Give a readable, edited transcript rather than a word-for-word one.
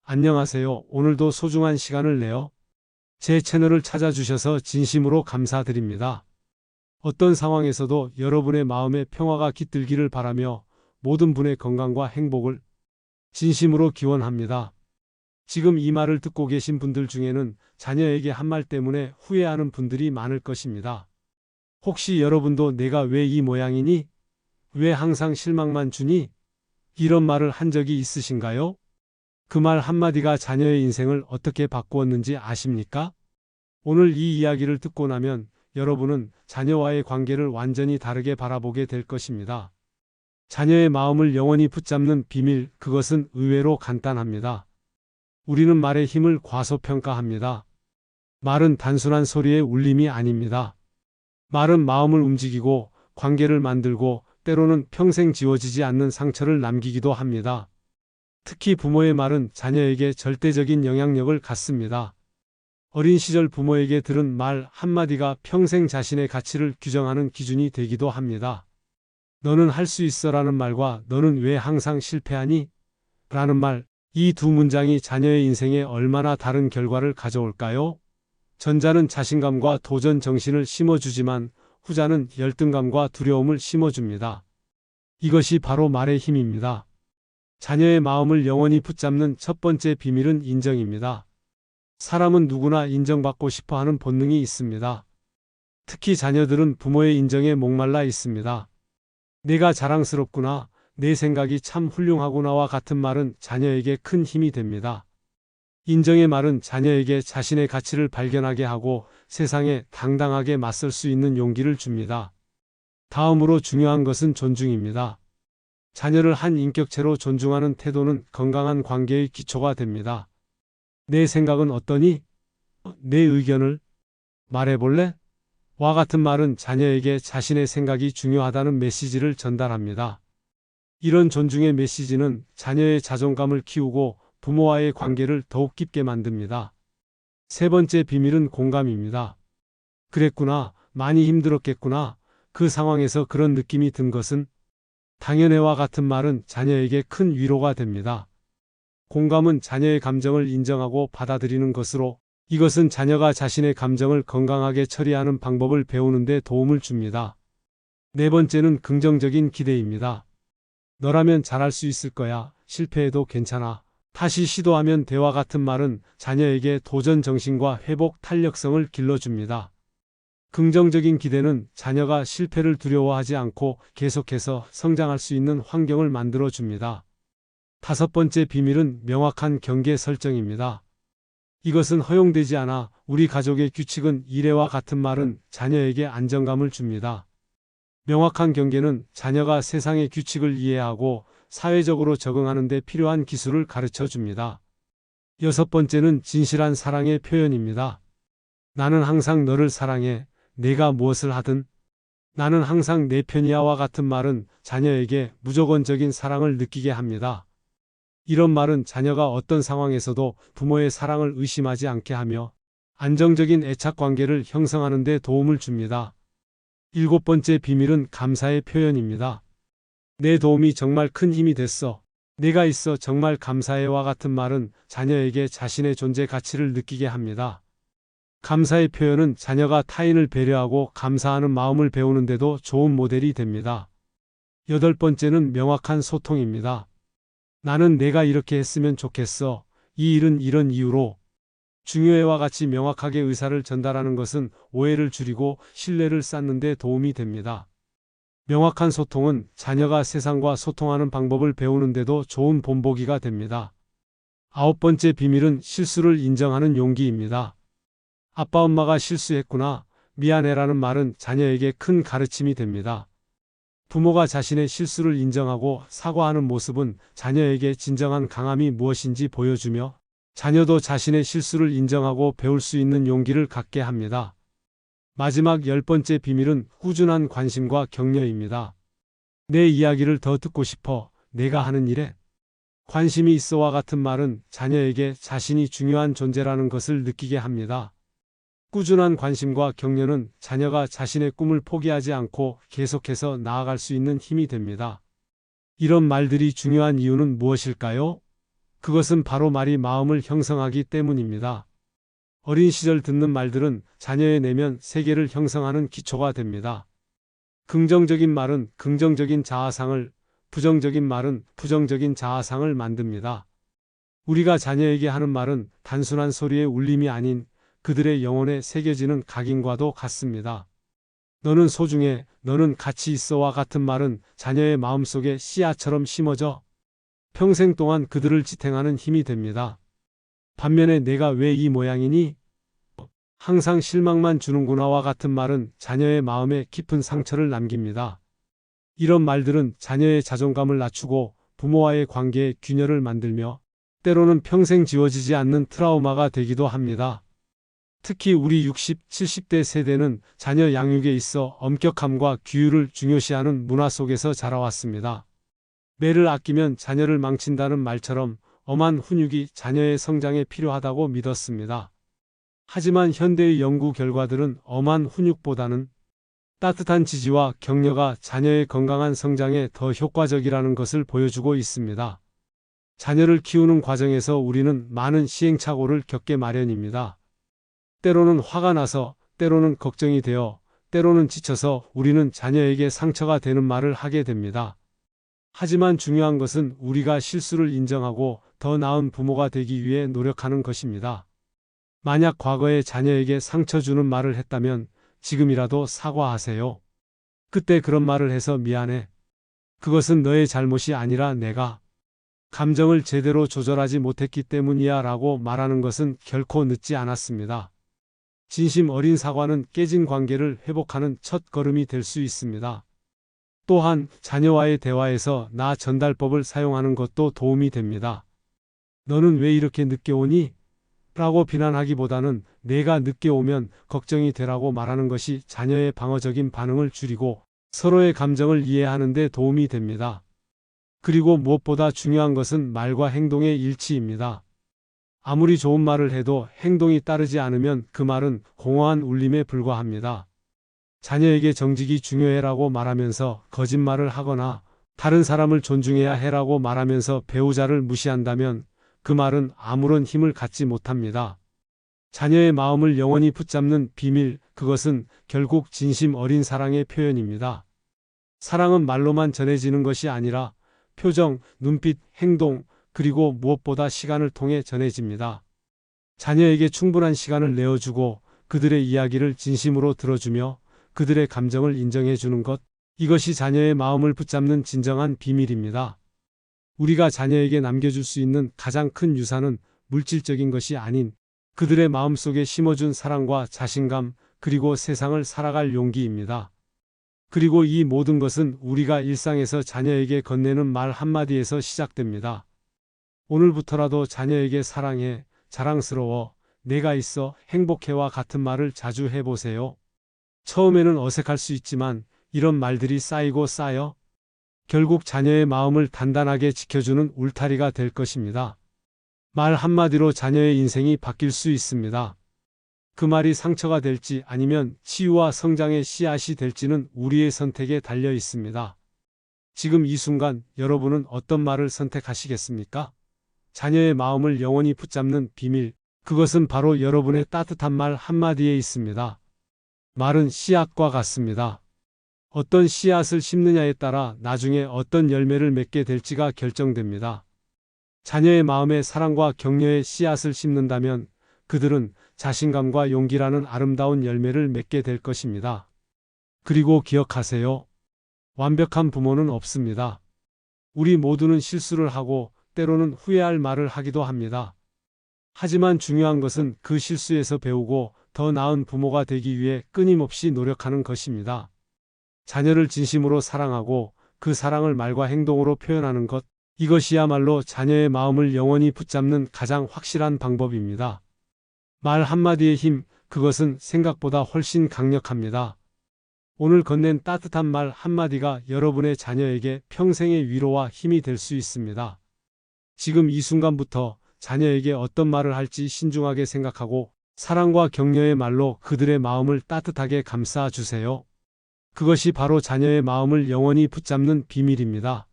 안녕하세요. 오늘도 소중한 시간을 내어 제 채널을 찾아주셔서 진심으로 감사드립니다. 어떤 상황에서도 여러분의 마음에 평화가 깃들기를 바라며 모든 분의 건강과 행복을 진심으로 기원합니다. 지금 이 말을 듣고 계신 분들 중에는 자녀에게 한 말 때문에 후회하는 분들이 많을 것입니다. 혹시 여러분도 내가 왜 이 모양이니? 왜 항상 실망만 주니? 이런 말을 한 적이 있으신가요? 그 말 한마디가 자녀의 인생을 어떻게 바꾸었는지 아십니까? 오늘 이 이야기를 듣고 나면 여러분은 자녀와의 관계를 완전히 다르게 바라보게 될 것입니다. 자녀의 마음을 영원히 붙잡는 비밀, 그것은 의외로 간단합니다. 우리는 말의 힘을 과소평가합니다. 말은 단순한 소리의 울림이 아닙니다. 말은 마음을 움직이고 관계를 만들고 때로는 평생 지워지지 않는 상처를 남기기도 합니다. 특히 부모의 말은 자녀에게 절대적인 영향력을 갖습니다. 어린 시절 부모에게 들은 말 한마디가 평생 자신의 가치를 규정하는 기준이 되기도 합니다. 너는 할 수 있어라는 말과 너는 왜 항상 실패하니? 라는 말, 이 두 문장이 자녀의 인생에 얼마나 다른 결과를 가져올까요? 전자는 자신감과 도전 정신을 심어주지만 후자는 열등감과 두려움을 심어줍니다. 이것이 바로 말의 힘입니다. 자녀의 마음을 영원히 붙잡는 첫 번째 비밀은 인정입니다. 사람은 누구나 인정받고 싶어 하는 본능이 있습니다. 특히 자녀들은 부모의 인정에 목말라 있습니다. 내가 자랑스럽구나, 내 생각이 참 훌륭하구나와 같은 말은 자녀에게 큰 힘이 됩니다. 인정의 말은 자녀에게 자신의 가치를 발견하게 하고 세상에 당당하게 맞설 수 있는 용기를 줍니다. 다음으로 중요한 것은 존중입니다. 자녀를 한 인격체로 존중하는 태도는 건강한 관계의 기초가 됩니다. 내 생각은 어떠니? 내 의견을 말해볼래? 와 같은 말은 자녀에게 자신의 생각이 중요하다는 메시지를 전달합니다. 이런 존중의 메시지는 자녀의 자존감을 키우고 부모와의 관계를 더욱 깊게 만듭니다. 세 번째 비밀은 공감입니다. 그랬구나, 많이 힘들었겠구나, 그 상황에서 그런 느낌이 든 것은? 당연해와 같은 말은 자녀에게 큰 위로가 됩니다. 공감은 자녀의 감정을 인정하고 받아들이는 것으로 이것은 자녀가 자신의 감정을 건강하게 처리하는 방법을 배우는 데 도움을 줍니다. 네 번째는 긍정적인 기대입니다. 너라면 잘할 수 있을 거야. 실패해도 괜찮아. 다시 시도하면 돼와 같은 말은 자녀에게 도전 정신과 회복 탄력성을 길러줍니다. 긍정적인 기대는 자녀가 실패를 두려워하지 않고 계속해서 성장할 수 있는 환경을 만들어 줍니다. 다섯 번째 비밀은 명확한 경계 설정입니다. 이것은 허용되지 않아 우리 가족의 규칙은 이래와 같은 말은 자녀에게 안정감을 줍니다. 명확한 경계는 자녀가 세상의 규칙을 이해하고 사회적으로 적응하는 데 필요한 기술을 가르쳐 줍니다. 여섯 번째는 진실한 사랑의 표현입니다. 나는 항상 너를 사랑해. 내가 무엇을 하든 나는 항상 내 편이야와 같은 말은 자녀에게 무조건적인 사랑을 느끼게 합니다. 이런 말은 자녀가 어떤 상황에서도 부모의 사랑을 의심하지 않게 하며 안정적인 애착 관계를 형성하는 데 도움을 줍니다. 일곱 번째 비밀은 감사의 표현입니다. 내 도움이 정말 큰 힘이 됐어. 내가 있어 정말 감사해와 같은 말은 자녀에게 자신의 존재 가치를 느끼게 합니다. 감사의 표현은 자녀가 타인을 배려하고 감사하는 마음을 배우는 데도 좋은 모델이 됩니다. 여덟 번째는 명확한 소통입니다. 나는 내가 이렇게 했으면 좋겠어. 이 일은 이런 이유로. 중요해와 같이 명확하게 의사를 전달하는 것은 오해를 줄이고 신뢰를 쌓는 데 도움이 됩니다. 명확한 소통은 자녀가 세상과 소통하는 방법을 배우는 데도 좋은 본보기가 됩니다. 아홉 번째 비밀은 실수를 인정하는 용기입니다. 아빠 엄마가 실수했구나, 미안해라는 말은 자녀에게 큰 가르침이 됩니다. 부모가 자신의 실수를 인정하고 사과하는 모습은 자녀에게 진정한 강함이 무엇인지 보여주며 자녀도 자신의 실수를 인정하고 배울 수 있는 용기를 갖게 합니다. 마지막 열 번째 비밀은 꾸준한 관심과 격려입니다. 내 이야기를 더 듣고 싶어. 내가 하는 일에 관심이 있어와 같은 말은 자녀에게 자신이 중요한 존재라는 것을 느끼게 합니다. 꾸준한 관심과 격려는 자녀가 자신의 꿈을 포기하지 않고 계속해서 나아갈 수 있는 힘이 됩니다. 이런 말들이 중요한 이유는 무엇일까요? 그것은 바로 말이 마음을 형성하기 때문입니다. 어린 시절 듣는 말들은 자녀의 내면 세계를 형성하는 기초가 됩니다. 긍정적인 말은 긍정적인 자아상을, 부정적인 말은 부정적인 자아상을 만듭니다. 우리가 자녀에게 하는 말은 단순한 소리의 울림이 아닌 그들의 영혼에 새겨지는 각인과도 같습니다. 너는 소중해, 너는 가치 있어와 같은 말은 자녀의 마음속에 씨앗처럼 심어져 평생 동안 그들을 지탱하는 힘이 됩니다. 반면에 내가 왜 이 모양이니? 항상 실망만 주는구나와 같은 말은 자녀의 마음에 깊은 상처를 남깁니다. 이런 말들은 자녀의 자존감을 낮추고 부모와의 관계에 균열을 만들며 때로는 평생 지워지지 않는 트라우마가 되기도 합니다. 특히 우리 60, 70대 세대는 자녀 양육에 있어 엄격함과 규율을 중요시하는 문화 속에서 자라왔습니다. 매를 아끼면 자녀를 망친다는 말처럼 엄한 훈육이 자녀의 성장에 필요하다고 믿었습니다. 하지만 현대의 연구 결과들은 엄한 훈육보다는 따뜻한 지지와 격려가 자녀의 건강한 성장에 더 효과적이라는 것을 보여주고 있습니다. 자녀를 키우는 과정에서 우리는 많은 시행착오를 겪게 마련입니다. 때로는 화가 나서, 때로는 걱정이 되어, 때로는 지쳐서 우리는 자녀에게 상처가 되는 말을 하게 됩니다. 하지만 중요한 것은 우리가 실수를 인정하고 더 나은 부모가 되기 위해 노력하는 것입니다. 만약 과거에 자녀에게 상처 주는 말을 했다면 지금이라도 사과하세요. 그때 그런 말을 해서 미안해. 그것은 너의 잘못이 아니라 내가 감정을 제대로 조절하지 못했기 때문이야 라고 말하는 것은 결코 늦지 않았습니다. 진심 어린 사과는 깨진 관계를 회복하는 첫 걸음이 될 수 있습니다. 또한 자녀와의 대화에서 나 전달법을 사용하는 것도 도움이 됩니다. 너는 왜 이렇게 늦게 오니? 라고 비난하기보다는 내가 늦게 오면 걱정이 되라고 말하는 것이 자녀의 방어적인 반응을 줄이고 서로의 감정을 이해하는 데 도움이 됩니다. 그리고 무엇보다 중요한 것은 말과 행동의 일치입니다. 아무리 좋은 말을 해도 행동이 따르지 않으면 그 말은 공허한 울림에 불과합니다. 자녀에게 정직이 중요해라고 말하면서 거짓말을 하거나 다른 사람을 존중해야 해라고 말하면서 배우자를 무시한다면 그 말은 아무런 힘을 갖지 못합니다. 자녀의 마음을 영원히 붙잡는 비밀, 그것은 결국 진심 어린 사랑의 표현입니다. 사랑은 말로만 전해지는 것이 아니라 표정, 눈빛, 행동, 그리고 무엇보다 시간을 통해 전해집니다. 자녀에게 충분한 시간을 내어주고 그들의 이야기를 진심으로 들어주며 그들의 감정을 인정해주는 것, 이것이 자녀의 마음을 붙잡는 진정한 비밀입니다. 우리가 자녀에게 남겨줄 수 있는 가장 큰 유산은 물질적인 것이 아닌 그들의 마음속에 심어준 사랑과 자신감, 그리고 세상을 살아갈 용기입니다. 그리고 이 모든 것은 우리가 일상에서 자녀에게 건네는 말 한마디에서 시작됩니다. 오늘부터라도 자녀에게 사랑해, 자랑스러워, 내가 있어, 행복해와 같은 말을 자주 해보세요. 처음에는 어색할 수 있지만 이런 말들이 쌓이고 쌓여 결국 자녀의 마음을 단단하게 지켜주는 울타리가 될 것입니다. 말 한마디로 자녀의 인생이 바뀔 수 있습니다. 그 말이 상처가 될지 아니면 치유와 성장의 씨앗이 될지는 우리의 선택에 달려 있습니다. 지금 이 순간 여러분은 어떤 말을 선택하시겠습니까? 자녀의 마음을 영원히 붙잡는 비밀, 그것은 바로 여러분의 따뜻한 말 한마디에 있습니다. 말은 씨앗과 같습니다. 어떤 씨앗을 심느냐에 따라 나중에 어떤 열매를 맺게 될지가 결정됩니다. 자녀의 마음에 사랑과 격려의 씨앗을 심는다면 그들은 자신감과 용기라는 아름다운 열매를 맺게 될 것입니다. 그리고 기억하세요. 완벽한 부모는 없습니다. 우리 모두는 실수를 하고 때로는 후회할 말을 하기도 합니다. 하지만 중요한 것은 그 실수에서 배우고 더 나은 부모가 되기 위해 끊임없이 노력하는 것입니다. 자녀를 진심으로 사랑하고 그 사랑을 말과 행동으로 표현하는 것, 이것이야말로 자녀의 마음을 영원히 붙잡는 가장 확실한 방법입니다. 말 한마디의 힘, 그것은 생각보다 훨씬 강력합니다. 오늘 건넨 따뜻한 말 한마디가 여러분의 자녀에게 평생의 위로와 힘이 될 수 있습니다. 지금 이 순간부터 자녀에게 어떤 말을 할지 신중하게 생각하고 사랑과 격려의 말로 그들의 마음을 따뜻하게 감싸주세요. 그것이 바로 자녀의 마음을 영원히 붙잡는 비밀입니다.